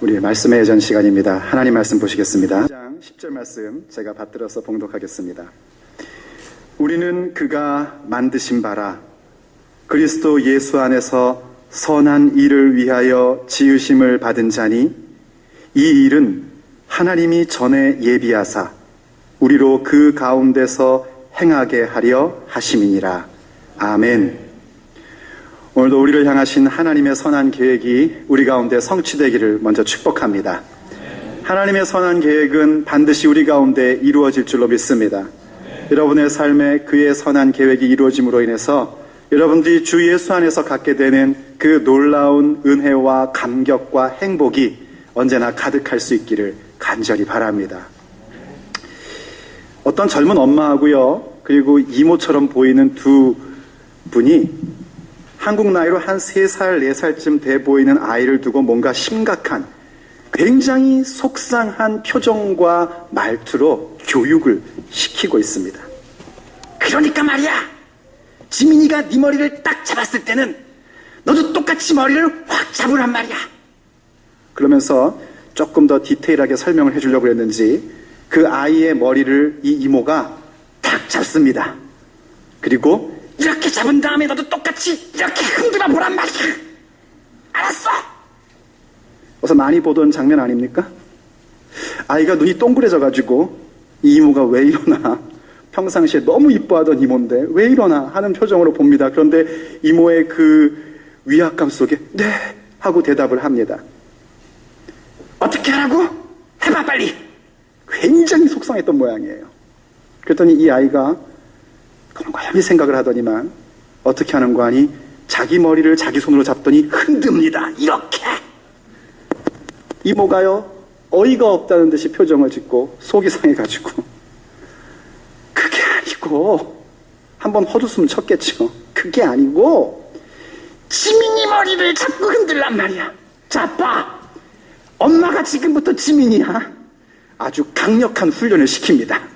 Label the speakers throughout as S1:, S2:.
S1: 우리 말씀의 예전 시간입니다. 하나님 말씀 보시겠습니다. 1장 10절 말씀 제가 받들어서 봉독하겠습니다. 우리는 그가 만드신 바라 그리스도 예수 안에서 선한 일을 위하여 지으심을 받은 자니 이 일은 하나님이 전에 예비하사 우리로 그 가운데서 행하게 하려 하심이니라. 아멘. 오늘도 우리를 향하신 하나님의 선한 계획이 우리 가운데 성취되기를 먼저 축복합니다. 하나님의 선한 계획은 반드시 우리 가운데 이루어질 줄로 믿습니다. 여러분의 삶에 그의 선한 계획이 이루어짐으로 인해서 여러분들이 주 예수 안에서 갖게 되는 그 놀라운 은혜와 감격과 행복이 언제나 가득할 수 있기를 간절히 바랍니다. 어떤 젊은 엄마하고요, 그리고 이모처럼 보이는 두 분이 한국 나이로 한 3살, 4살쯤 돼 보이는 아이를 두고 뭔가 심각한, 굉장히 속상한 표정과 말투로 교육을 시키고 있습니다. 그러니까 말이야, 지민이가 네 머리를 딱 잡았을 때는 너도 똑같이 머리를 확 잡으란 말이야. 그러면서 조금 더 디테일하게 설명을 해주려고 했는지 그 아이의 머리를 이 이모가 딱 잡습니다. 그리고 이렇게 잡은 다음에 너도 똑같이 이렇게 흔들어 보란 말이야. 알았어? 어서 많이 보던 장면 아닙니까? 아이가 눈이 동그래져가지고 이 이모가 왜 이러나, 평상시에 너무 이뻐하던 이모인데 왜 이러나 하는 표정으로 봅니다. 그런데 이모의 그 위압감 속에 네 하고 대답을 합니다. 어떻게 하라고? 해봐 빨리. 굉장히 속상했던 모양이에요. 그랬더니 이 아이가 곰곰이 생각을 하더니만 어떻게 하는 거 아니? 자기 머리를 자기 손으로 잡더니 흔듭니다. 이렇게. 이모가요, 어이가 없다는 듯이 표정을 짓고 속이 상해가지고 그게 아니고, 한번 헛웃음 쳤겠죠. 그게 아니고 지민이 머리를 자꾸 흔들란 말이야. 자, 봐. 엄마가 지금부터 지민이야 아주 강력한 훈련을 시킵니다.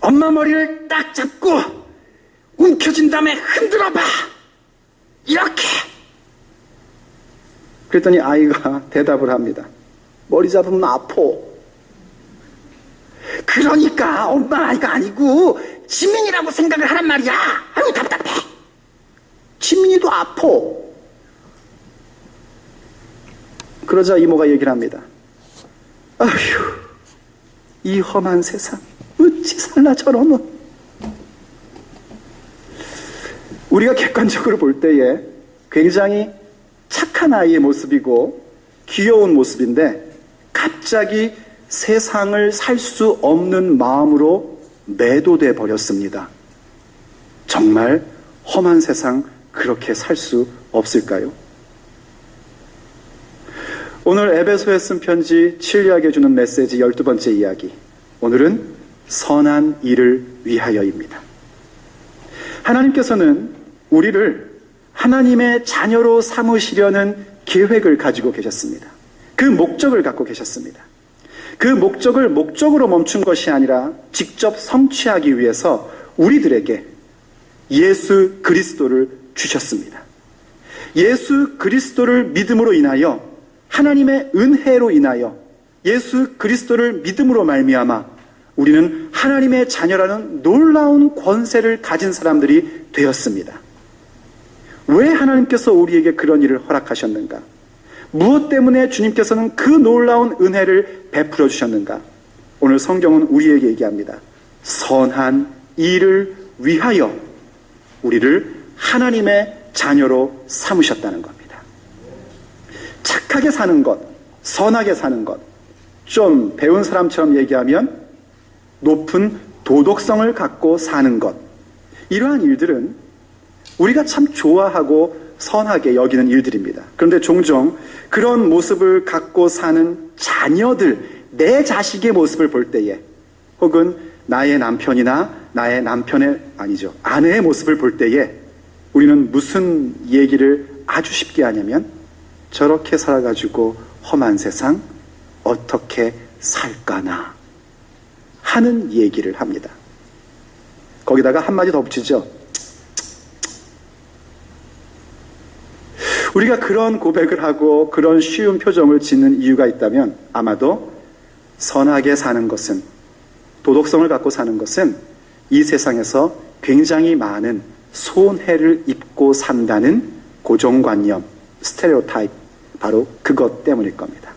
S1: 엄마 머리를 딱 잡고 움켜쥔 다음에 흔들어봐. 이렇게. 그랬더니 아이가 대답을 합니다. 머리 잡으면 아파. 그러니까 엄마 아이가 아니고 지민이라고 생각을 하란 말이야. 아유 답답해. 지민이도 아파. 그러자 이모가 얘기를 합니다. 아휴, 이 험한 세상 어찌 살라 저러노. 우리가 객관적으로 볼 때에 굉장히 착한 아이의 모습이고 귀여운 모습인데 갑자기 세상을 살 수 없는 마음으로 매도돼 버렸습니다. 정말 험한 세상 그렇게 살 수 없을까요? 오늘 에베소에 쓴 편지 7리학에 주는 메시지 12번째 이야기. 오늘은 선한 일을 위하여입니다. 하나님께서는 우리를 하나님의 자녀로 삼으시려는 계획을 가지고 계셨습니다. 그 목적을 갖고 계셨습니다. 그 목적을 목적으로 멈춘 것이 아니라 직접 성취하기 위해서 우리들에게 예수 그리스도를 주셨습니다. 예수 그리스도를 믿음으로 인하여, 하나님의 은혜로 인하여 예수 그리스도를 믿음으로 말미암아 우리는 하나님의 자녀라는 놀라운 권세를 가진 사람들이 되었습니다. 왜 하나님께서 우리에게 그런 일을 허락하셨는가? 무엇 때문에 주님께서는 그 놀라운 은혜를 베풀어 주셨는가? 오늘 성경은 우리에게 얘기합니다. 선한 일을 위하여 우리를 하나님의 자녀로 삼으셨다는 겁니다. 착하게 사는 것, 선하게 사는 것, 좀 배운 사람처럼 얘기하면 높은 도덕성을 갖고 사는 것, 이러한 일들은 우리가 참 좋아하고 선하게 여기는 일들입니다. 그런데 종종 그런 모습을 갖고 사는 자녀들, 내 자식의 모습을 볼 때에, 혹은 나의 남편이나 나의 남편의, 아니죠, 아내의 모습을 볼 때에 우리는 무슨 얘기를 아주 쉽게 하냐면, 저렇게 살아가지고 험한 세상 어떻게 살까나 하는 얘기를 합니다. 거기다가 한마디 더 붙이죠. 우리가 그런 고백을 하고 그런 쉬운 표정을 짓는 이유가 있다면 아마도 선하게 사는 것은, 도덕성을 갖고 사는 것은 이 세상에서 굉장히 많은 손해를 입고 산다는 고정관념, 스테레오타입, 바로 그것 때문일 겁니다.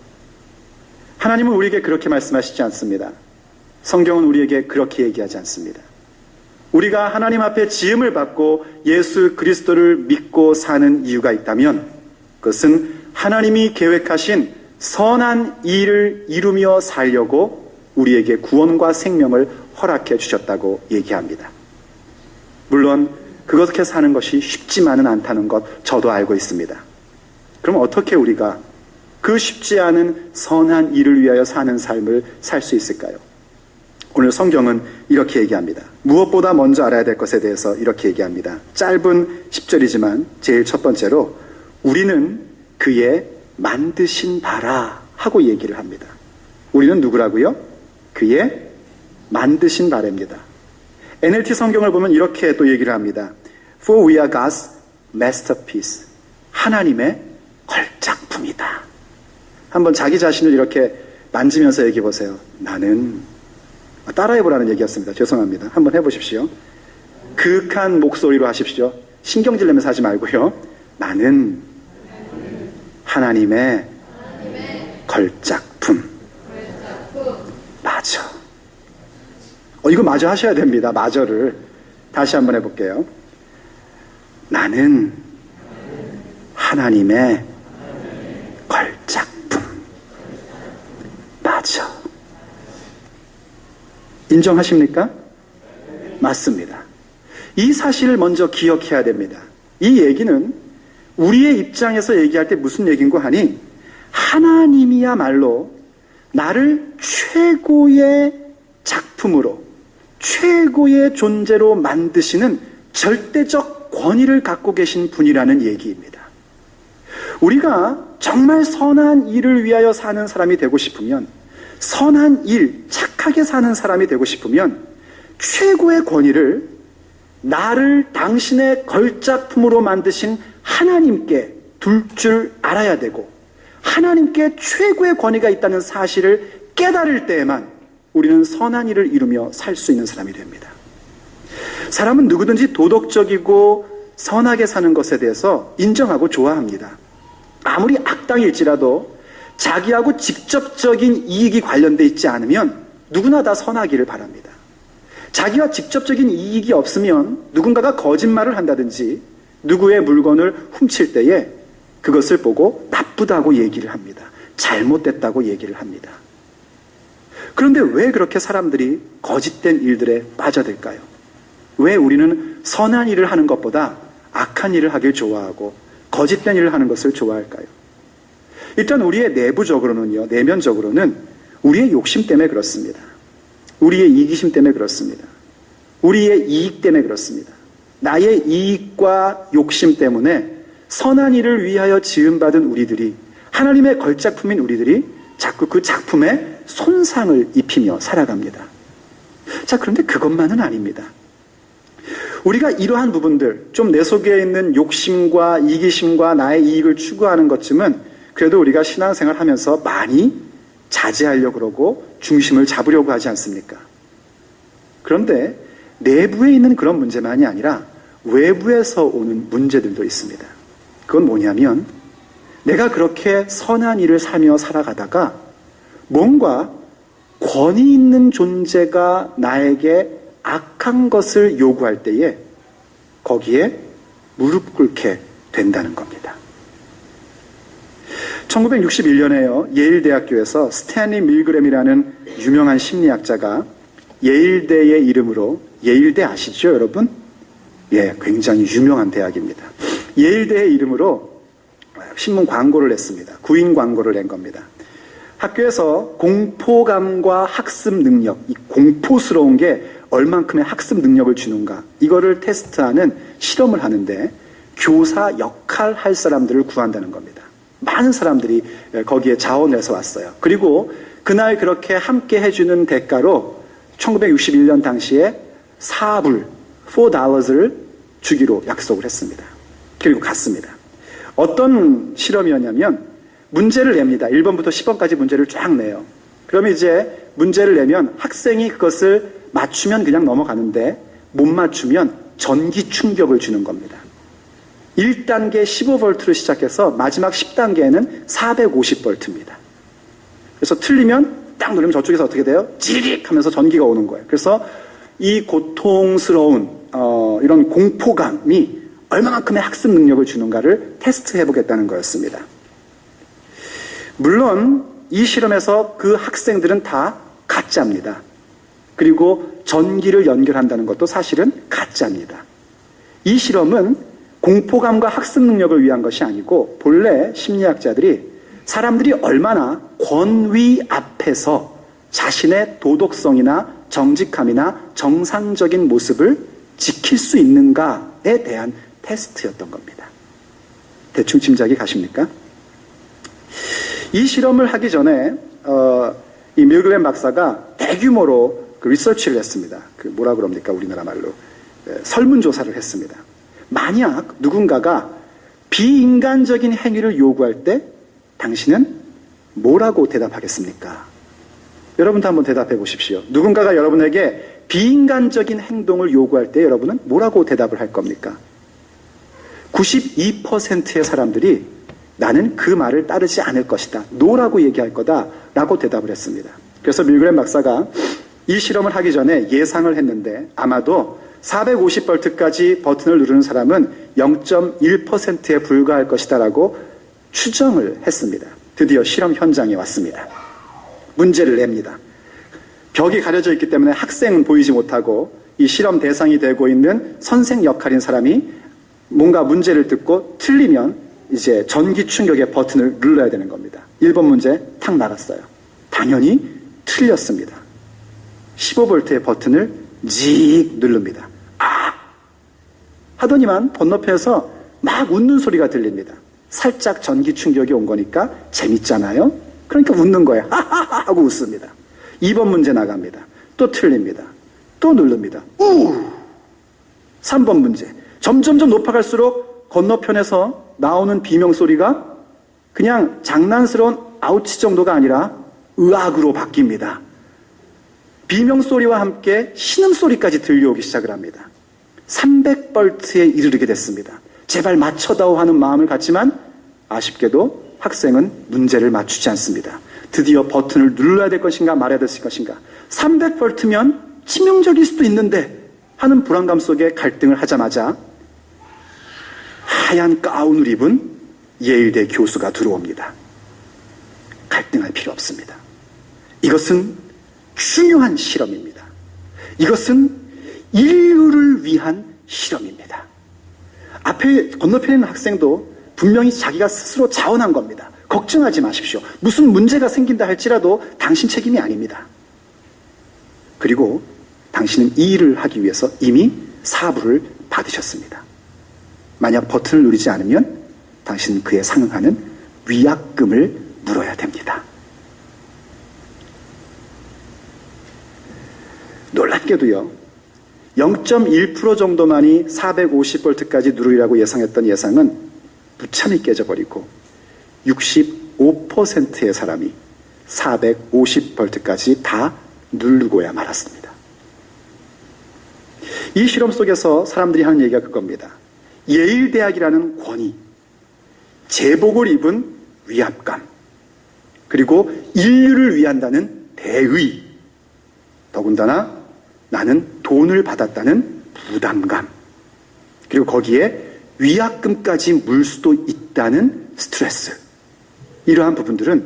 S1: 하나님은 우리에게 그렇게 말씀하시지 않습니다. 성경은 우리에게 그렇게 얘기하지 않습니다. 우리가 하나님 앞에 지음을 받고 예수 그리스도를 믿고 사는 이유가 있다면 그것은 하나님이 계획하신 선한 일을 이루며 살려고 우리에게 구원과 생명을 허락해 주셨다고 얘기합니다. 물론 그렇게 사는 것이 쉽지만은 않다는 것 저도 알고 있습니다. 그럼 어떻게 우리가 그 쉽지 않은 선한 일을 위하여 사는 삶을 살 수 있을까요? 오늘 성경은 이렇게 얘기합니다. 무엇보다 먼저 알아야 될 것에 대해서 이렇게 얘기합니다. 짧은 10절이지만 제일 첫 번째로 우리는 그의 만드신 바라 하고 얘기를 합니다. 우리는 누구라고요? 그의 만드신 바랍니다. NLT 성경을 보면 이렇게 또 얘기를 합니다. For we are God's masterpiece. 하나님의 걸작품이다. 한번 자기 자신을 이렇게 만지면서 얘기해 보세요. 나는, 따라해보라는 얘기였습니다. 죄송합니다. 한번 해보십시오. 그윽한 목소리로 하십시오. 신경질 내면서 하지 말고요. 나는 하나님의 걸작품. 맞아. 이거 마저 하셔야 됩니다. 마저를. 다시 한번 해볼게요. 나는 하나님의 걸작품. 맞아. 인정하십니까? 맞습니다. 이 사실을 먼저 기억해야 됩니다. 이 얘기는 우리의 입장에서 얘기할 때 무슨 얘기인고 하니 하나님이야말로 나를 최고의 작품으로, 최고의 존재로 만드시는 절대적 권위를 갖고 계신 분이라는 얘기입니다. 우리가 정말 선한 일을 위하여 사는 사람이 되고 싶으면, 선한 일, 착하게 사는 사람이 되고 싶으면 최고의 권위를 나를 당신의 걸작품으로 만드신 하나님께 둘 줄 알아야 되고, 하나님께 최고의 권위가 있다는 사실을 깨달을 때에만 우리는 선한 일을 이루며 살 수 있는 사람이 됩니다. 사람은 누구든지 도덕적이고 선하게 사는 것에 대해서 인정하고 좋아합니다. 아무리 악당일지라도 자기하고 직접적인 이익이 관련돼 있지 않으면 누구나 다 선하기를 바랍니다. 자기와 직접적인 이익이 없으면 누군가가 거짓말을 한다든지 누구의 물건을 훔칠 때에 그것을 보고 나쁘다고 얘기를 합니다. 잘못됐다고 얘기를 합니다. 그런데 왜 그렇게 사람들이 거짓된 일들에 빠져들까요? 왜 우리는 선한 일을 하는 것보다 악한 일을 하길 좋아하고 거짓된 일을 하는 것을 좋아할까요? 일단 우리의 내부적으로는요, 내면적으로는 우리의 욕심 때문에 그렇습니다. 우리의 이기심 때문에 그렇습니다. 우리의 이익 때문에 그렇습니다. 나의 이익과 욕심 때문에 선한 일을 위하여 지음받은 우리들이, 하나님의 걸작품인 우리들이 자꾸 그 작품에 손상을 입히며 살아갑니다. 자, 그런데 그것만은 아닙니다. 우리가 이러한 부분들, 좀 내 속에 있는 욕심과 이기심과 나의 이익을 추구하는 것쯤은 그래도 우리가 신앙생활 하면서 많이 자제하려고 그러고 중심을 잡으려고 하지 않습니까? 그런데 내부에 있는 그런 문제만이 아니라 외부에서 오는 문제들도 있습니다. 그건 뭐냐면 내가 그렇게 선한 일을 살며 살아가다가 뭔가 권위 있는 존재가 나에게 악한 것을 요구할 때에 거기에 무릎 꿇게 된다는 겁니다. 1961년에요. 예일대학교에서 스탠리 밀그램이라는 유명한 심리학자가 예일대의 이름으로, 예일대 아시죠, 여러분? 예, 굉장히 유명한 대학입니다. 예일대의 이름으로 신문 광고를 냈습니다. 구인 광고를 낸 겁니다. 학교에서 공포감과 학습 능력, 이 공포스러운 게 얼만큼의 학습 능력을 주는가, 이거를 테스트하는 실험을 하는데 교사 역할 할 사람들을 구한다는 겁니다. 많은 사람들이 거기에 자원해서 왔어요. 그리고 그날 그렇게 함께 해주는 대가로 1961년 당시에 4불, $4를 주기로 약속을 했습니다. 그리고 갔습니다. 어떤 실험이었냐면 문제를 냅니다. 1번부터 10번까지 문제를 쫙 내요. 그러면 이제 문제를 내면 학생이 그것을 맞추면 그냥 넘어가는데 못 맞추면 전기 충격을 주는 겁니다. 1단계 15V로 시작해서 마지막 10단계에는 450V입니다. 그래서 틀리면 딱 누르면 저쪽에서 어떻게 돼요? 지리릭 하면서 전기가 오는 거예요. 그래서 이 고통스러운 이런 공포감이 얼마만큼의 학습 능력을 주는가를 테스트해 보겠다는 거였습니다. 물론 이 실험에서 그 학생들은 다 가짜입니다. 그리고 전기를 연결한다는 것도 사실은 가짜입니다. 이 실험은 공포감과 학습 능력을 위한 것이 아니고 본래 심리학자들이 사람들이 얼마나 권위 앞에서 자신의 도덕성이나 정직함이나 정상적인 모습을 지킬 수 있는가에 대한 테스트였던 겁니다. 대충 짐작이 가십니까? 이 실험을 하기 전에 이 밀글렌 박사가 대규모로 리서치를 했습니다. 뭐라 그럽니까? 우리나라 말로 설문조사를 했습니다. 만약 누군가가 비인간적인 행위를 요구할 때 당신은 뭐라고 대답하겠습니까? 여러분도 한번 대답해 보십시오. 누군가가 여러분에게 비인간적인 행동을 요구할 때 여러분은 뭐라고 대답을 할 겁니까? 92%의 사람들이 나는 그 말을 따르지 않을 것이다. 노라고 얘기할 거다. 라고 대답을 했습니다. 그래서 밀그램 박사가 이 실험을 하기 전에 예상을 했는데 아마도 450V까지 버튼을 누르는 사람은 0.1%에 불과할 것이다 라고 추정을 했습니다. 드디어 실험 현장에 왔습니다. 문제를 냅니다. 벽이 가려져 있기 때문에 학생은 보이지 못하고 이 실험 대상이 되고 있는 선생 역할인 사람이 뭔가 문제를 듣고 틀리면 이제 전기 충격의 버튼을 눌러야 되는 겁니다. 1번 문제 탁 나갔어요. 당연히 틀렸습니다. 15V의 버튼을 직 누릅니다. 아! 하더니만 건너편에서 막 웃는 소리가 들립니다. 살짝 전기 충격이 온 거니까 재밌잖아요? 그러니까 웃는 거예요. 하하하 하고 웃습니다. 2번 문제 나갑니다. 또 틀립니다. 또 누릅니다. 3번 문제. 점점점 높아갈수록 건너편에서 나오는 비명소리가 그냥 장난스러운 아우치 정도가 아니라 의악으로 바뀝니다. 비명소리와 함께 신음소리까지 들려오기 시작을 합니다. 300V에 이르게 됐습니다. 제발 맞춰다오 하는 마음을 갖지만 아쉽게도 학생은 문제를 맞추지 않습니다. 드디어 버튼을 눌러야 될 것인가 말아야 될 것인가. 300V면 치명적일 수도 있는데 하는 불안감 속에 갈등을 하자마자 하얀 가운을 입은 예일대 교수가 들어옵니다. 갈등할 필요 없습니다. 이것은 중요한 실험입니다. 이것은 인류를 위한 실험입니다. 앞에 건너편에 있는 학생도 분명히 자기가 스스로 자원한 겁니다. 걱정하지 마십시오. 무슨 문제가 생긴다 할지라도 당신 책임이 아닙니다. 그리고 당신은 이 일을 하기 위해서 이미 사부를 받으셨습니다. 만약 버튼을 누르지 않으면 당신은 그에 상응하는 위약금을 물어야 됩니다. 놀랍게도요. 0.1% 정도만이 450V까지 누르리라고 예상했던 예상은 무참히 깨져버리고 65%의 사람이 450V까지 다 누르고야 말았습니다. 이 실험 속에서 사람들이 하는 얘기가 그겁니다. 예일대학이라는 권위, 제복을 입은 위압감, 그리고 인류를 위한다는 대의, 더군다나 나는 돈을 받았다는 부담감, 그리고 거기에 위약금까지 물 수도 있다는 스트레스, 이러한 부분들은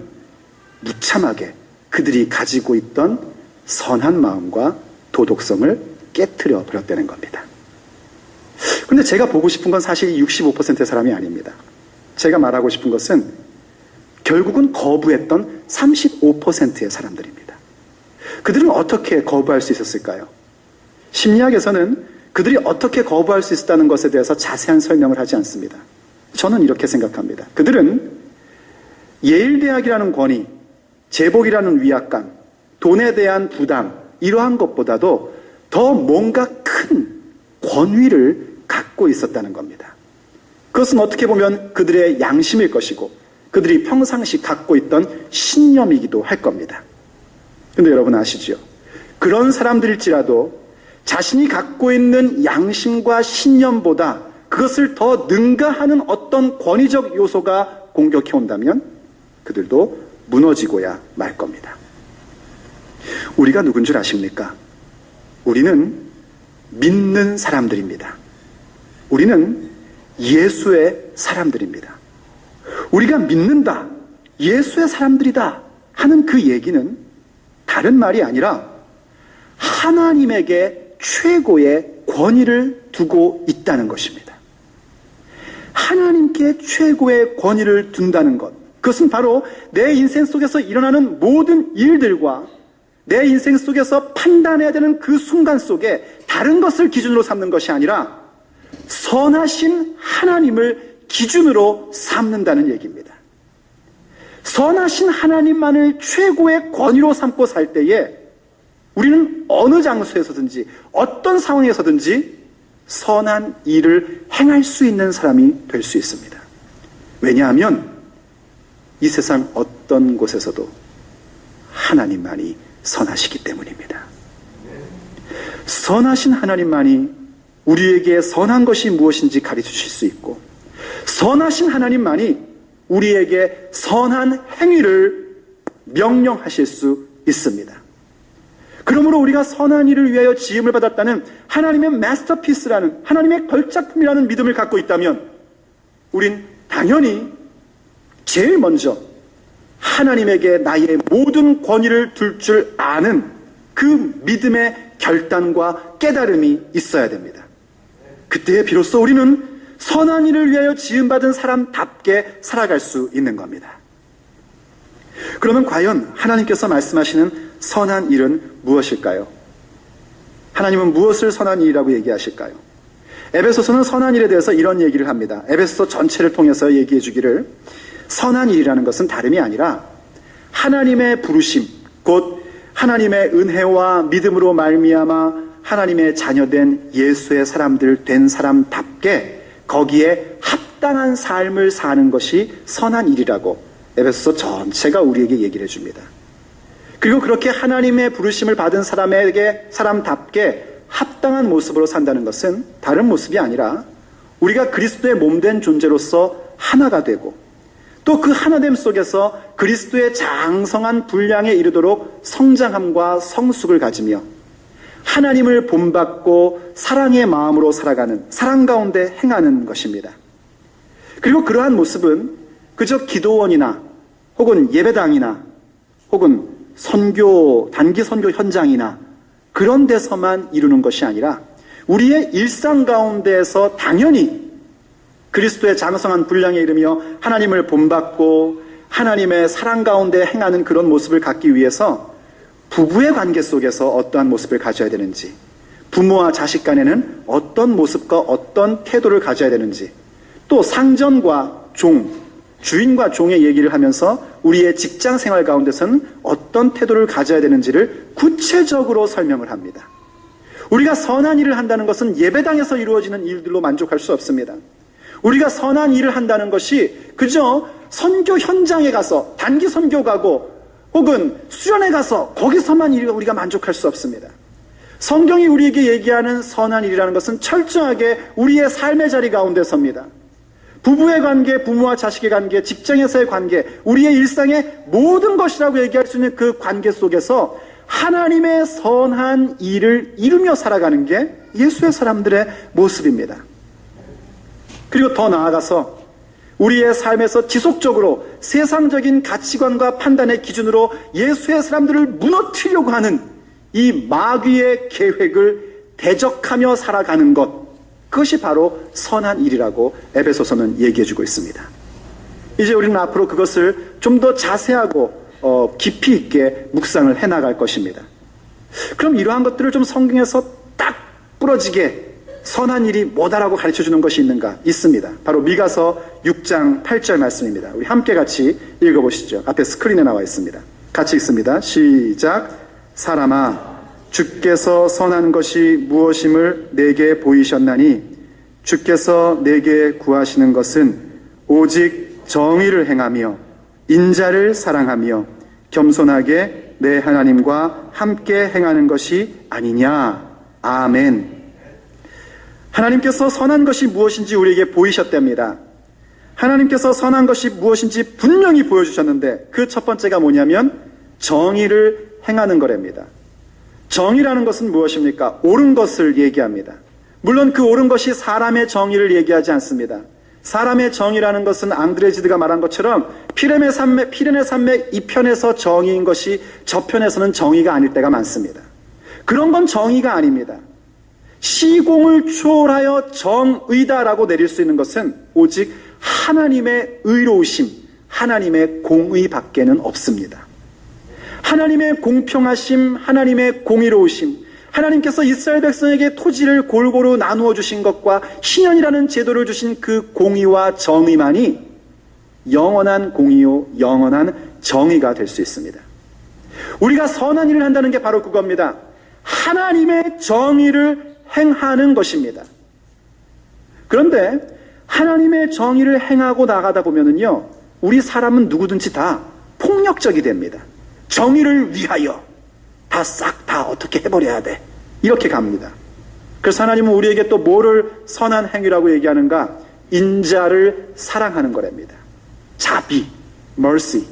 S1: 무참하게 그들이 가지고 있던 선한 마음과 도덕성을 깨트려 버렸다는 겁니다. 근데 제가 보고 싶은 건 사실 65%의 사람이 아닙니다. 제가 말하고 싶은 것은 결국은 거부했던 35%의 사람들입니다. 그들은 어떻게 거부할 수 있었을까요? 심리학에서는 그들이 어떻게 거부할 수 있었다는 것에 대해서 자세한 설명을 하지 않습니다. 저는 이렇게 생각합니다. 그들은 예일대학이라는 권위, 제복이라는 위압감, 돈에 대한 부담, 이러한 것보다도 더 뭔가 큰 권위를 갖고 있었다는 겁니다. 그것은 어떻게 보면 그들의 양심일 것이고 그들이 평상시 갖고 있던 신념이기도 할 겁니다. 근데 여러분 아시죠? 그런 사람들일지라도 자신이 갖고 있는 양심과 신념보다 그것을 더 능가하는 어떤 권위적 요소가 공격해 온다면 그들도 무너지고야 말 겁니다. 우리가 누군 줄 아십니까? 우리는 믿는 사람들입니다. 우리는 예수의 사람들입니다. 우리가 믿는다, 예수의 사람들이다 하는 그 얘기는 다른 말이 아니라 하나님에게 최고의 권위를 두고 있다는 것입니다. 하나님께 최고의 권위를 둔다는 것, 그것은 바로 내 인생 속에서 일어나는 모든 일들과 내 인생 속에서 판단해야 되는 그 순간 속에 다른 것을 기준으로 삼는 것이 아니라 선하신 하나님을 기준으로 삼는다는 얘기입니다. 선하신 하나님만을 최고의 권위로 삼고 살 때에 우리는 어느 장소에서든지 어떤 상황에서든지 선한 일을 행할 수 있는 사람이 될 수 있습니다. 왜냐하면 이 세상 어떤 곳에서도 하나님만이 선하시기 때문입니다. 선하신 하나님만이 우리에게 선한 것이 무엇인지 가르쳐 주실 수 있고 선하신 하나님만이 우리에게 선한 행위를 명령하실 수 있습니다. 그러므로 우리가 선한 일을 위하여 지음을 받았다는 하나님의 마스터피스라는 하나님의 걸작품이라는 믿음을 갖고 있다면 우린 당연히 제일 먼저 하나님에게 나의 모든 권위를 둘 줄 아는 그 믿음의 결단과 깨달음이 있어야 됩니다. 그때에 비로소 우리는 선한 일을 위하여 지음받은 사람답게 살아갈 수 있는 겁니다. 그러면 과연 하나님께서 말씀하시는 선한 일은 무엇일까요? 하나님은 무엇을 선한 일이라고 얘기하실까요? 에베소서는 선한 일에 대해서 이런 얘기를 합니다. 에베소서 전체를 통해서 얘기해 주기를 선한 일이라는 것은 다름이 아니라 하나님의 부르심, 곧 하나님의 은혜와 믿음으로 말미암아 하나님의 자녀된 예수의 사람들 된 사람답게 거기에 합당한 삶을 사는 것이 선한 일이라고 에베소서 전체가 우리에게 얘기를 해줍니다. 그리고 그렇게 하나님의 부르심을 받은 사람답게 합당한 모습으로 산다는 것은 다른 모습이 아니라 우리가 그리스도의 몸된 존재로서 하나가 되고 또 그 하나됨 속에서 그리스도의 장성한 분량에 이르도록 성장함과 성숙을 가지며 하나님을 본받고 사랑의 마음으로 살아가는, 사랑 가운데 행하는 것입니다. 그리고 그러한 모습은 그저 기도원이나 혹은 예배당이나 혹은 단기 선교 현장이나 그런 데서만 이루는 것이 아니라 우리의 일상 가운데에서 당연히 그리스도의 장성한 분량에 이르며 하나님을 본받고 하나님의 사랑 가운데 행하는 그런 모습을 갖기 위해서 부부의 관계 속에서 어떠한 모습을 가져야 되는지, 부모와 자식 간에는 어떤 모습과 어떤 태도를 가져야 되는지, 또 상전과 주인과 종의 얘기를 하면서 우리의 직장 생활 가운데서는 어떤 태도를 가져야 되는지를 구체적으로 설명을 합니다. 우리가 선한 일을 한다는 것은 예배당에서 이루어지는 일들로 만족할 수 없습니다. 우리가 선한 일을 한다는 것이 그저 선교 현장에 가서 단기 선교 가고 혹은 수련회 가서 거기서만 우리가 만족할 수 없습니다. 성경이 우리에게 얘기하는 선한 일이라는 것은 철저하게 우리의 삶의 자리 가운데서입니다. 부부의 관계, 부모와 자식의 관계, 직장에서의 관계, 우리의 일상의 모든 것이라고 얘기할 수 있는 그 관계 속에서 하나님의 선한 일을 이루며 살아가는 게 예수의 사람들의 모습입니다. 그리고 더 나아가서 우리의 삶에서 지속적으로 세상적인 가치관과 판단의 기준으로 예수의 사람들을 무너뜨리려고 하는 이 마귀의 계획을 대적하며 살아가는 것, 그것이 바로 선한 일이라고 에베소서는 얘기해주고 있습니다. 이제 우리는 앞으로 그것을 좀 더 자세하고 깊이 있게 묵상을 해나갈 것입니다. 그럼 이러한 것들을 좀 성경에서 딱 부러지게 선한 일이 뭐다라고 가르쳐주는 것이 있는가? 있습니다. 바로 미가서 6장 8절 말씀입니다. 우리 함께 같이 읽어보시죠. 앞에 스크린에 나와 있습니다. 같이 읽습니다. 시작. 사람아, 주께서 선한 것이 무엇임을 내게 보이셨나니 주께서 내게 구하시는 것은 오직 정의를 행하며 인자를 사랑하며 겸손하게 내 하나님과 함께 행하는 것이 아니냐. 아멘. 하나님께서 선한 것이 무엇인지 우리에게 보이셨답니다. 하나님께서 선한 것이 무엇인지 분명히 보여주셨는데 그 첫 번째가 뭐냐면 정의를 행하는 거랍니다. 정의라는 것은 무엇입니까? 옳은 것을 얘기합니다. 물론 그 옳은 것이 사람의 정의를 얘기하지 않습니다. 사람의 정의라는 것은 앙드레지드가 말한 것처럼 피레네 산맥 2편에서 정의인 것이 저편에서는 정의가 아닐 때가 많습니다. 그런 건 정의가 아닙니다. 시공을 초월하여 정의다라고 내릴 수 있는 것은 오직 하나님의 의로우심, 하나님의 공의밖에는 없습니다. 하나님의 공평하심, 하나님의 공의로우심, 하나님께서 이스라엘 백성에게 토지를 골고루 나누어 주신 것과 신년이라는 제도를 주신 그 공의와 정의만이 영원한 공의요, 영원한 정의가 될 수 있습니다. 우리가 선한 일을 한다는 게 바로 그겁니다. 하나님의 정의를 행하는 것입니다. 그런데 하나님의 정의를 행하고 나가다 보면은요, 우리 사람은 누구든지 다 폭력적이 됩니다. 정의를 위하여 싹 다 어떻게 해버려야 돼. 이렇게 갑니다. 그래서 하나님은 우리에게 또 뭐를 선한 행위라고 얘기하는가? 인자를 사랑하는 거랍니다. 자비, mercy.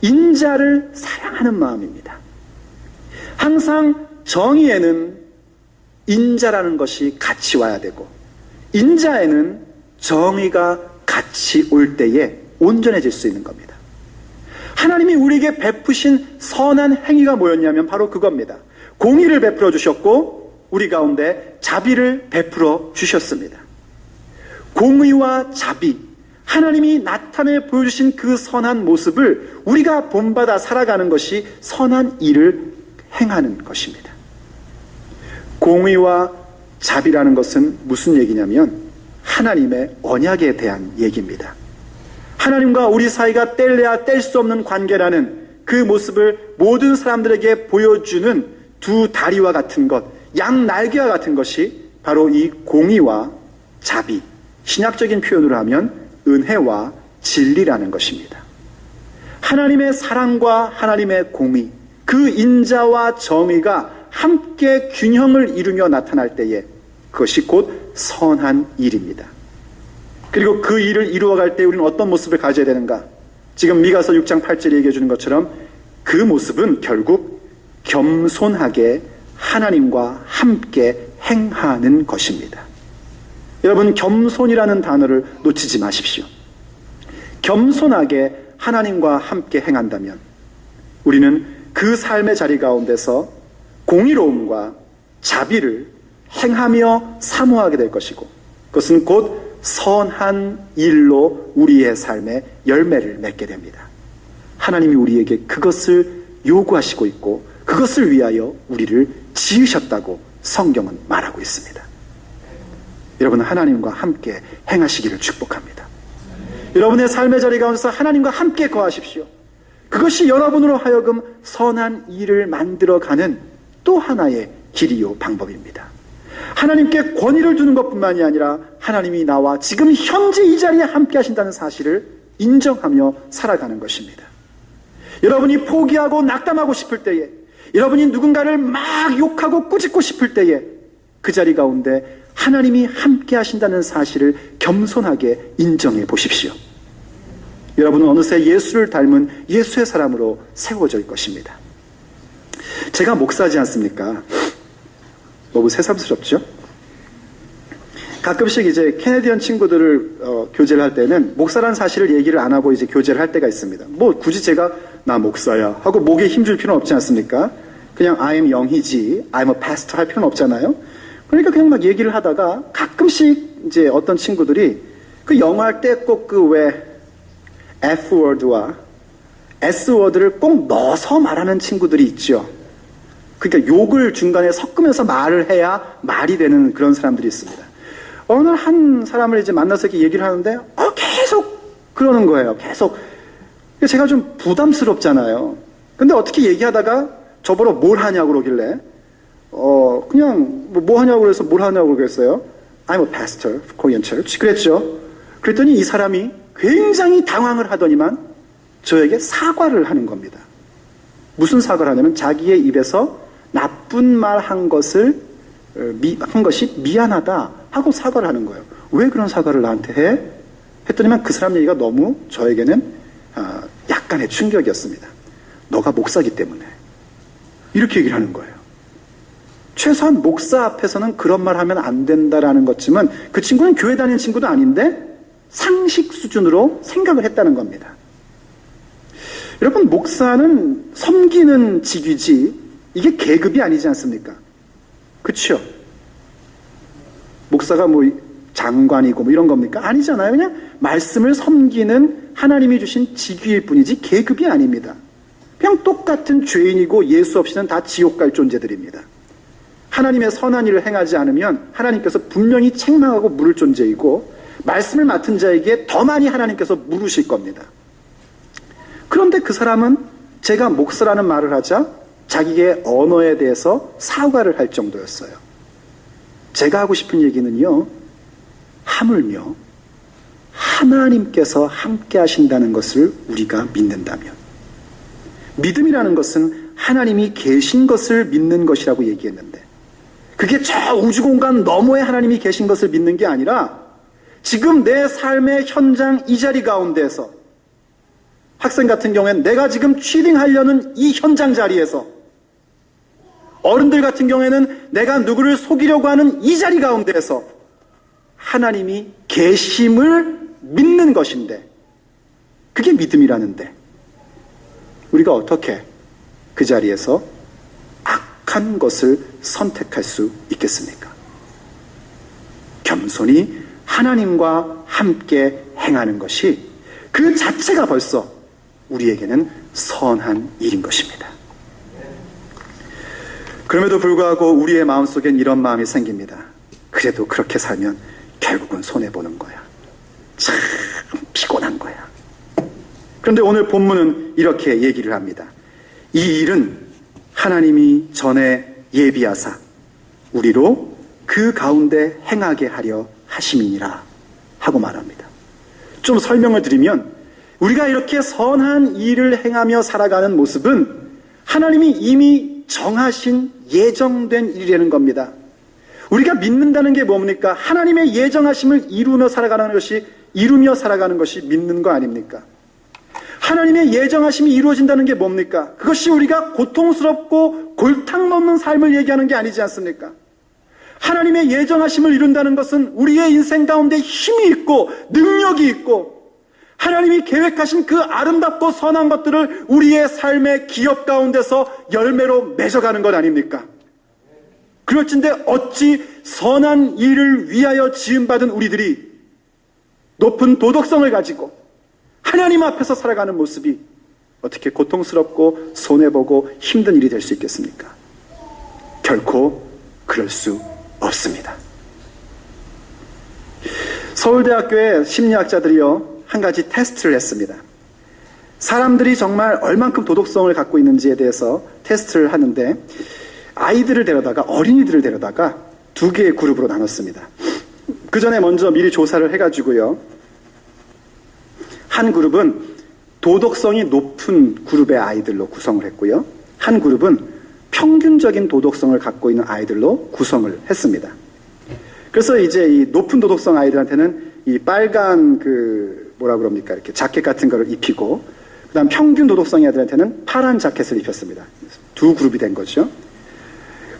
S1: 인자를 사랑하는 마음입니다. 항상 정의에는 인자라는 것이 같이 와야 되고 인자에는 정의가 같이 올 때에 온전해질 수 있는 겁니다. 하나님이 우리에게 베푸신 선한 행위가 뭐였냐면 바로 그겁니다. 공의를 베풀어 주셨고 우리 가운데 자비를 베풀어 주셨습니다. 공의와 자비, 하나님이 나타내 보여주신 그 선한 모습을 우리가 본받아 살아가는 것이 선한 일을 행하는 것입니다. 공의와 자비라는 것은 무슨 얘기냐면 하나님의 언약에 대한 얘기입니다. 하나님과 우리 사이가 뗄래야 뗄 수 없는 관계라는 그 모습을 모든 사람들에게 보여주는 두 다리와 같은 것, 양 날개와 같은 것이 바로 이 공의와 자비, 신약적인 표현으로 하면 은혜와 진리라는 것입니다. 하나님의 사랑과 하나님의 공의, 그 인자와 정의가 함께 균형을 이루며 나타날 때에 그것이 곧 선한 일입니다. 그리고 그 일을 이루어갈 때 우리는 어떤 모습을 가져야 되는가? 지금 미가서 6장 8절에 얘기해 주는 것처럼 그 모습은 결국 겸손하게 하나님과 함께 행하는 것입니다. 여러분, 겸손이라는 단어를 놓치지 마십시오. 겸손하게 하나님과 함께 행한다면 우리는 그 삶의 자리 가운데서 공의로움과 자비를 행하며 사모하게 될 것이고 그것은 곧 선한 일로 우리의 삶에 열매를 맺게 됩니다. 하나님이 우리에게 그것을 요구하시고 있고 그것을 위하여 우리를 지으셨다고 성경은 말하고 있습니다. 여러분은 하나님과 함께 행하시기를 축복합니다. 여러분의 삶의 자리 가운데서 하나님과 함께 거하십시오. 그것이 여러분으로 하여금 선한 일을 만들어가는 또 하나의 길이요 방법입니다. 하나님께 권위를 두는 것뿐만이 아니라 하나님이 나와 지금 현재 이 자리에 함께 하신다는 사실을 인정하며 살아가는 것입니다. 여러분이 포기하고 낙담하고 싶을 때에, 여러분이 누군가를 막 욕하고 꾸짖고 싶을 때에 그 자리 가운데 하나님이 함께 하신다는 사실을 겸손하게 인정해 보십시오. 여러분은 어느새 예수를 닮은 예수의 사람으로 세워질 것입니다. 제가 목사지 않습니까? 너무 새삼스럽죠? 가끔씩 이제 캐네디언 친구들을 교제를 할 때는 목사라는 사실을 얘기를 안 하고 이제 교제를 할 때가 있습니다. 뭐 굳이 제가 나 목사야 하고 목에 힘줄 필요는 없지 않습니까? 그냥 I am 영희지, I'm a pastor 할 필요는 없잖아요. 그러니까 그냥 막 얘기를 하다가 가끔씩 이제 어떤 친구들이 그 영어 할 때 꼭 그 왜 F워드와 S워드를 꼭 넣어서 말하는 친구들이 있죠. 그러니까 욕을 중간에 섞으면서 말을 해야 말이 되는 그런 사람들이 있습니다. 어느 날 한 사람을 이제 만나서 이렇게 얘기를 하는데 계속 그러는 거예요. 계속. 제가 좀 부담스럽잖아요. 근데 어떻게 얘기하다가 저보러 뭘 하냐고 그러길래 그냥 뭐 하냐고 그래서 뭘 하냐고 그랬어요. I'm a pastor of Korean church. 그랬죠. 그랬더니 이 사람이 굉장히 당황을 하더니만 저에게 사과를 하는 겁니다. 무슨 사과를 하냐면 자기의 입에서 나쁜 말 한 것이 미안하다 하고 사과를 하는 거예요. 왜 그런 사과를 나한테 해? 했더니만 그 사람 얘기가 너무 저에게는 약간의 충격이었습니다. 너가 목사기 때문에. 이렇게 얘기를 하는 거예요. 최소한 목사 앞에서는 그런 말 하면 안 된다라는 것쯤은 그 친구는 교회 다니는 친구도 아닌데 상식 수준으로 생각을 했다는 겁니다. 여러분, 목사는 섬기는 직위지 이게 계급이 아니지 않습니까? 그렇죠? 목사가 뭐 장관이고 뭐 이런 겁니까? 아니잖아요. 그냥 말씀을 섬기는 하나님이 주신 직위일 뿐이지 계급이 아닙니다. 그냥 똑같은 죄인이고 예수 없이는 다 지옥 갈 존재들입니다. 하나님의 선한 일을 행하지 않으면 하나님께서 분명히 책망하고 물을 존재이고 말씀을 맡은 자에게 더 많이 하나님께서 물으실 겁니다. 그런데 그 사람은 제가 목사라는 말을 하자 자기의 언어에 대해서 사과를 할 정도였어요. 제가 하고 싶은 얘기는요, 하물며 하나님께서 함께 하신다는 것을 우리가 믿는다면, 믿음이라는 것은 하나님이 계신 것을 믿는 것이라고 얘기했는데, 그게 저 우주공간 너머에 하나님이 계신 것을 믿는 게 아니라 지금 내 삶의 현장 이 자리 가운데에서, 학생 같은 경우에는 내가 지금 취딩하려는 이 현장 자리에서, 어른들 같은 경우에는 내가 누구를 속이려고 하는 이 자리 가운데에서 하나님이 계심을 믿는 것인데, 그게 믿음이라는데 우리가 어떻게 그 자리에서 악한 것을 선택할 수 있겠습니까? 겸손히 하나님과 함께 행하는 것이 그 자체가 벌써 우리에게는 선한 일인 것입니다. 그럼에도 불구하고 우리의 마음속엔 이런 마음이 생깁니다. 그래도 그렇게 살면 결국은 손해보는 거야. 참 피곤한 거야. 그런데 오늘 본문은 이렇게 얘기를 합니다. 이 일은 하나님이 전에 예비하사 우리로 그 가운데 행하게 하려 하심이니라 하고 말합니다. 좀 설명을 드리면, 우리가 이렇게 선한 일을 행하며 살아가는 모습은 하나님이 이미 정하신 예정된 일이라는 겁니다. 우리가 믿는다는 게 뭡니까? 하나님의 예정하심을 이루며 살아가는 것이 믿는 거 아닙니까? 하나님의 예정하심이 이루어진다는 게 뭡니까? 그것이 우리가 고통스럽고 골탕 먹는 삶을 얘기하는 게 아니지 않습니까? 하나님의 예정하심을 이룬다는 것은 우리의 인생 가운데 힘이 있고 능력이 있고 하나님이 계획하신 그 아름답고 선한 것들을 우리의 삶의 기업 가운데서 열매로 맺어가는 것 아닙니까? 그럴진데 어찌 선한 일을 위하여 지음받은 우리들이 높은 도덕성을 가지고 하나님 앞에서 살아가는 모습이 어떻게 고통스럽고 손해보고 힘든 일이 될 수 있겠습니까? 결코 그럴 수 없습니다. 서울대학교의 심리학자들이요, 한 가지 테스트를 했습니다. 사람들이 정말 얼만큼 도덕성을 갖고 있는지에 대해서 테스트를 하는데, 어린이들을 데려다가 두 개의 그룹으로 나눴습니다. 그 전에 먼저 미리 조사를 해가지고요, 한 그룹은 도덕성이 높은 그룹의 아이들로 구성을 했고요, 한 그룹은 평균적인 도덕성을 갖고 있는 아이들로 구성을 했습니다. 그래서 이제 이 높은 도덕성 아이들한테는 이 빨간 이렇게 자켓 같은 거를 입히고, 그 다음 평균 도덕성 아이들한테는 파란 자켓을 입혔습니다. 두 그룹이 된 거죠.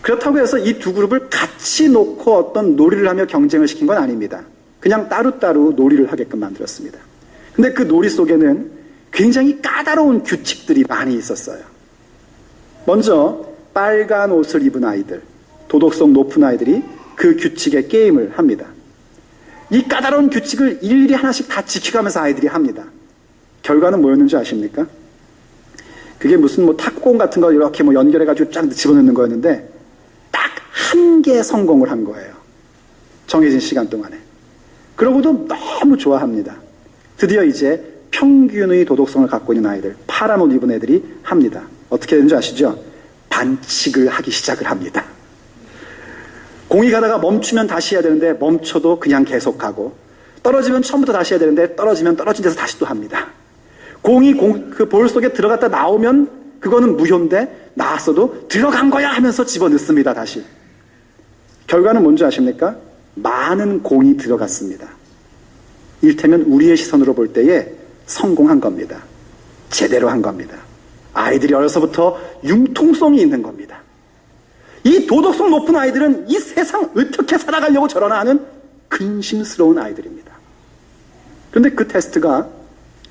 S1: 그렇다고 해서 이 두 그룹을 같이 놓고 어떤 놀이를 하며 경쟁을 시킨 건 아닙니다. 그냥 따로따로 놀이를 하게끔 만들었습니다. 근데 그 놀이 속에는 굉장히 까다로운 규칙들이 많이 있었어요. 먼저 빨간 옷을 입은 아이들, 도덕성 높은 아이들이 그 규칙의 게임을 합니다. 이 까다로운 규칙을 일일이 하나씩 다 지켜가면서 아이들이 합니다. 결과는 뭐였는지 아십니까? 그게 무슨 탁구공 같은 거 이렇게 연결해가지고 쫙 집어넣는 거였는데 딱 한 개 성공을 한 거예요. 정해진 시간 동안에. 그러고도 너무 좋아합니다. 드디어 이제 평균의 도덕성을 갖고 있는 아이들, 파란 옷 입은 애들이 합니다. 어떻게 되는지 아시죠? 반칙을 하기 시작을 합니다. 공이 가다가 멈추면 다시 해야 되는데 멈춰도 그냥 계속하고, 떨어지면 처음부터 다시 해야 되는데 떨어지면 떨어진 데서 다시 또 합니다. 공이 그 볼 속에 들어갔다 나오면 그거는 무효인데 나왔어도 들어간 거야 하면서 집어넣습니다. 다시. 결과는 뭔지 아십니까? 많은 공이 들어갔습니다. 이를테면 우리의 시선으로 볼 때에 성공한 겁니다. 제대로 한 겁니다. 아이들이 어려서부터 융통성이 있는 겁니다. 이 도덕성 높은 아이들은 이 세상 어떻게 살아가려고 저러나 하는 근심스러운 아이들입니다. 그런데 그 테스트가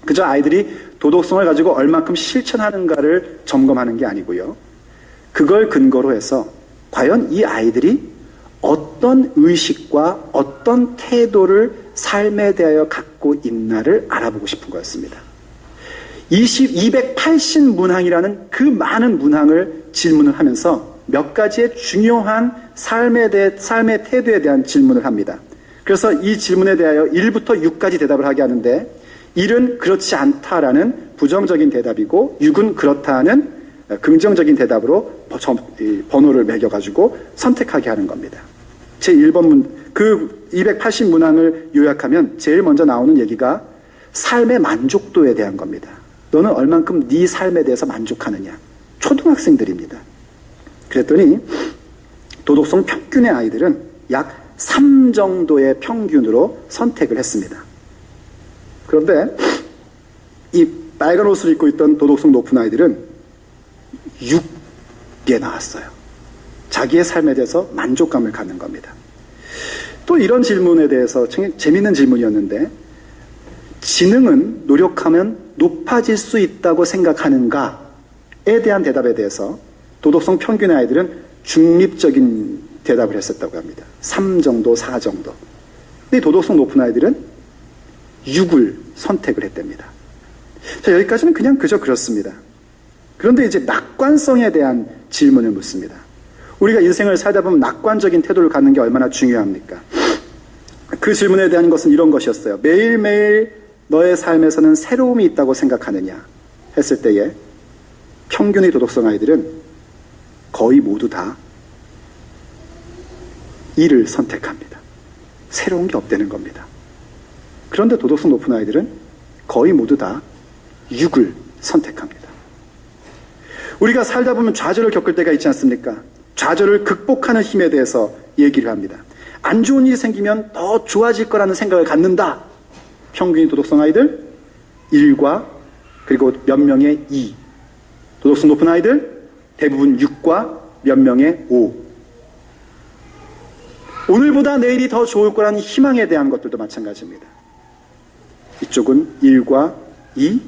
S1: 그저 아이들이 도덕성을 가지고 얼만큼 실천하는가를 점검하는 게 아니고요. 그걸 근거로 해서 과연 이 아이들이 어떤 의식과 어떤 태도를 삶에 대하여 갖고 있나를 알아보고 싶은 거였습니다. 280문항이라는 그 많은 문항을 질문을 하면서 몇 가지의 중요한 삶의 태도에 대한 질문을 합니다. 그래서 이 질문에 대하여 1부터 6까지 대답을 하게 하는데 1은 그렇지 않다라는 부정적인 대답이고 6은 그렇다는 긍정적인 대답으로 번호를 매겨가지고 선택하게 하는 겁니다. 제1번 그 280문항을 요약하면 제일 먼저 나오는 얘기가 삶의 만족도에 대한 겁니다. 너는 얼만큼 네 삶에 대해서 만족하느냐. 초등학생들입니다. 그랬더니 도덕성 평균의 아이들은 약 3 정도의 평균으로 선택을 했습니다. 그런데 이 빨간 옷을 입고 있던 도덕성 높은 아이들은 6에 나왔어요. 자기의 삶에 대해서 만족감을 갖는 겁니다. 또 이런 질문에 대해서 재미있는 질문이었는데, 지능은 노력하면 높아질 수 있다고 생각하는가에 대한 대답에 대해서 도덕성 평균의 아이들은 중립적인 대답을 했었다고 합니다. 3 정도, 4 정도. 근데 도덕성 높은 아이들은 6을 선택을 했답니다. 자, 여기까지는 그냥 그저 그렇습니다. 그런데 이제 낙관성에 대한 질문을 묻습니다. 우리가 인생을 살다 보면 낙관적인 태도를 갖는 게 얼마나 중요합니까? 그 질문에 대한 것은 이런 것이었어요. 매일매일 너의 삶에서는 새로움이 있다고 생각하느냐 했을 때에 평균의 도덕성 아이들은 거의 모두 다 2를 선택합니다. 새로운 게 없다는 겁니다. 그런데 도덕성 높은 아이들은 거의 모두 다 6을 선택합니다. 우리가 살다 보면 좌절을 겪을 때가 있지 않습니까? 좌절을 극복하는 힘에 대해서 얘기를 합니다. 안 좋은 일이 생기면 더 좋아질 거라는 생각을 갖는다. 평균 도덕성 아이들 1과 그리고 몇 명의 2. 도덕성 높은 아이들 대부분 6과 몇 명의 5. 오늘보다 내일이 더 좋을 거라는 희망에 대한 것들도 마찬가지입니다. 이쪽은 1과 2,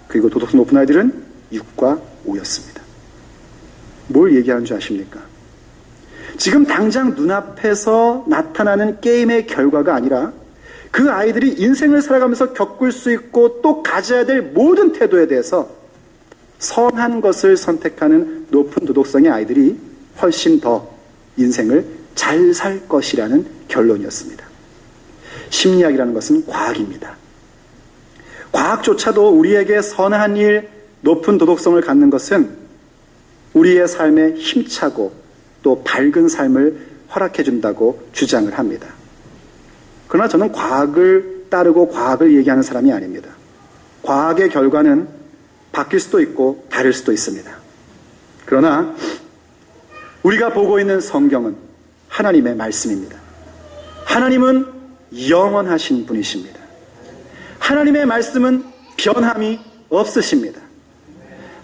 S1: 그리고 도덕성 높은 아이들은 6과 5였습니다. 뭘 얘기하는 줄 아십니까? 지금 당장 눈앞에서 나타나는 게임의 결과가 아니라 그 아이들이 인생을 살아가면서 겪을 수 있고 또 가져야 될 모든 태도에 대해서 선한 것을 선택하는 높은 도덕성의 아이들이 훨씬 더 인생을 잘 살 것이라는 결론이었습니다. 심리학이라는 것은 과학입니다. 과학조차도 우리에게 선한 일, 높은 도덕성을 갖는 것은 우리의 삶에 힘차고 또 밝은 삶을 허락해 준다고 주장을 합니다. 그러나 저는 과학을 따르고 과학을 얘기하는 사람이 아닙니다. 과학의 결과는 바뀔 수도 있고 다를 수도 있습니다. 그러나 우리가 보고 있는 성경은 하나님의 말씀입니다. 하나님은 영원하신 분이십니다. 하나님의 말씀은 변함이 없으십니다.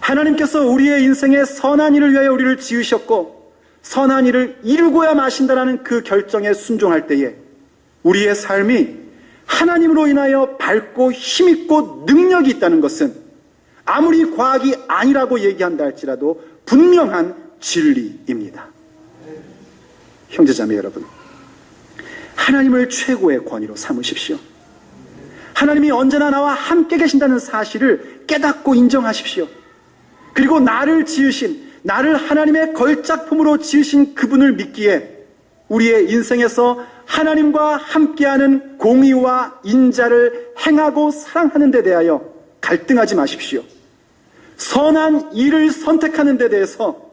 S1: 하나님께서 우리의 인생에 선한 일을 위하여 우리를 지으셨고 선한 일을 이루고야 마신다라는 그 결정에 순종할 때에 우리의 삶이 하나님으로 인하여 밝고 힘있고 능력이 있다는 것은 아무리 과학이 아니라고 얘기한다 할지라도 분명한 진리입니다. 형제자매 여러분, 하나님을 최고의 권위로 삼으십시오. 하나님이 언제나 나와 함께 계신다는 사실을 깨닫고 인정하십시오. 그리고 나를 지으신, 나를 하나님의 걸작품으로 지으신 그분을 믿기에 우리의 인생에서 하나님과 함께하는 공의와 인자를 행하고 사랑하는 데 대하여 갈등하지 마십시오. 선한 일을 선택하는 데 대해서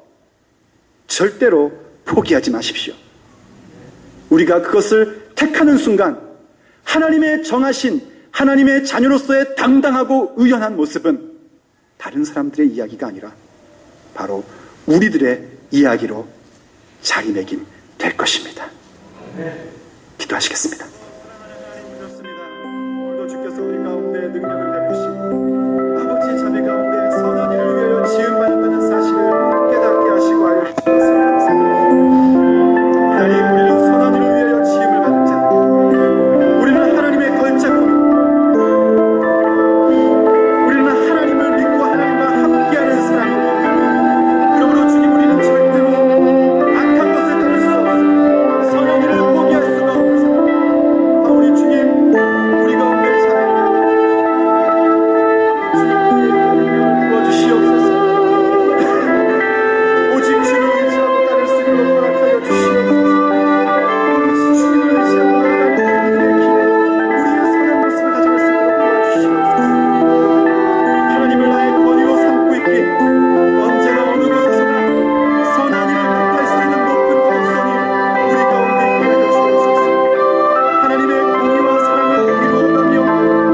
S1: 절대로 포기하지 마십시오. 우리가 그것을 택하는 순간 하나님의 정하신 하나님의 자녀로서의 당당하고 의연한 모습은 다른 사람들의 이야기가 아니라 바로 우리들의 이야기로 자리매김될 것입니다. 기도하시겠습니다. 오늘도 주께서 우리 가운데 능력을 베푸시고 아버지 자녀 가운데 선한 일을 위하여 지음받았다는 사실을 깨닫게 하시고 알려주셔서 감사합니다. 하나님, 우리는 선한 일을 위하여 지음을 받은 자들, 우리는 하나님의 걸작품, 우리는 하나님을 믿고 하나님과 함께하는 사람입니다. 그러므로 주님, 우리는 절대로 악한 것을 따를 수 없습니다. 선한 일을 포기할 수가 없습니다. 아무리 주님 우리 가운데 자녀를 주님 우리의 부어주시옵소서. 오직 주를 의지하고 따를 수 있도록 허락하여 주시옵소서. 오직 주님을 의지하고 나아가는 우리들의 길, 우리의 선한 모습을 가져갈 수 있도록 도와주시옵소서. 하나님을 나의 권위로 삼고 있기에 언제나 어느 곳에서나 선한 일을 택할 수 있는 높은 권성이 우리 가운데 있게 하여 주옵소서. 하나님의 공의와 사랑을 이루어가며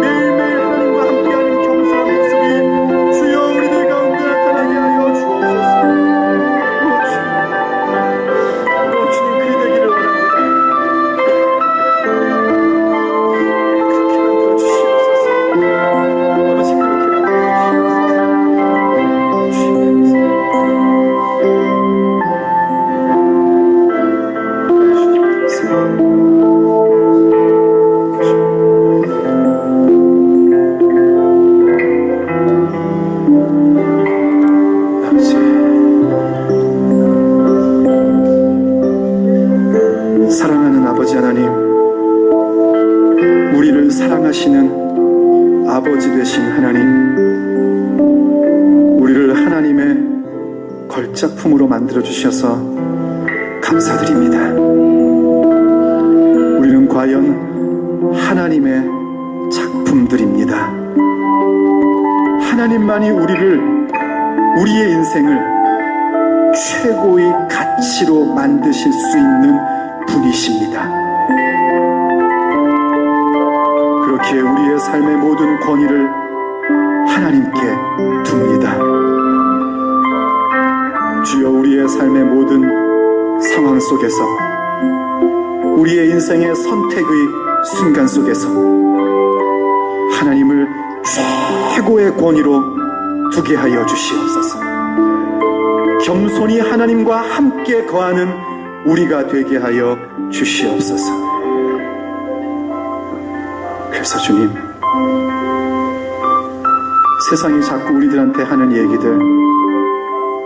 S1: 매일매일 하나님과 함께하는 겸손한 모습이 주여 우리들 가운데 나타나게 하여 주옵소서. 주님 그리 되기를 원합니다. 그렇게 만들어 주시옵소서. 아버지 그렇게 만들어 주시옵소서. 사랑하는 아버지 하나님, 우리를 사랑하시는 아버지 되신 하나님, 우리를 하나님의 걸작품으로 만들어 주셔서 감사드립니다. 우리는 과연 하나님의 작품들입니다. 하나님만이 우리의 인생을 최고의 가치로 만드실 수 있는 분이십니다. 그렇기에 우리의 삶의 모든 권위를 하나님께 둡니다. 주여, 우리의 삶의 모든 상황 속에서, 우리의 인생의 선택의 순간 속에서 하나님을 최고의 권위로 두게 하여 주시옵소서. 겸손히 하나님과 함께 거하는 우리가 되게 하여 주시옵소서. 그래서 주님, 세상이 자꾸 우리들한테 하는 얘기들,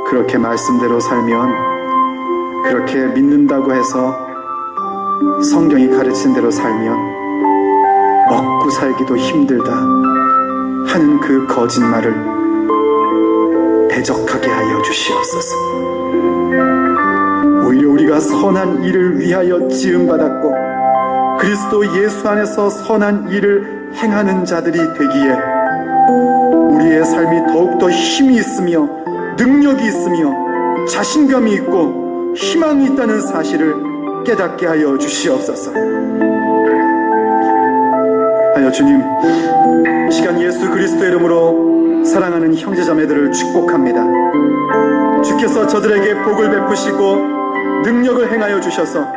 S1: 그렇게 말씀대로 살면, 그렇게 믿는다고 해서 성경이 가르친 대로 살면 먹고 살기도 힘들다 하는 그 거짓말을 대적하게 하여 주시옵소서. 오히려 우리가 선한 일을 위하여 지음받았고 그리스도 예수 안에서 선한 일을 행하는 자들이 되기에 우리의 삶이 더욱더 힘이 있으며 능력이 있으며 자신감이 있고 희망이 있다는 사실을 깨닫게 하여 주시옵소서. 하여 주님, 이 시간 예수 그리스도의 이름으로 사랑하는 형제자매들을 축복합니다. 주께서 저들에게 복을 베푸시고 능력을 행하여 주셔서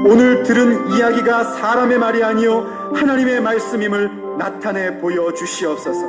S1: 오늘 들은 이야기가 사람의 말이 아니요 하나님의 말씀임을 나타내 보여 주시옵소서.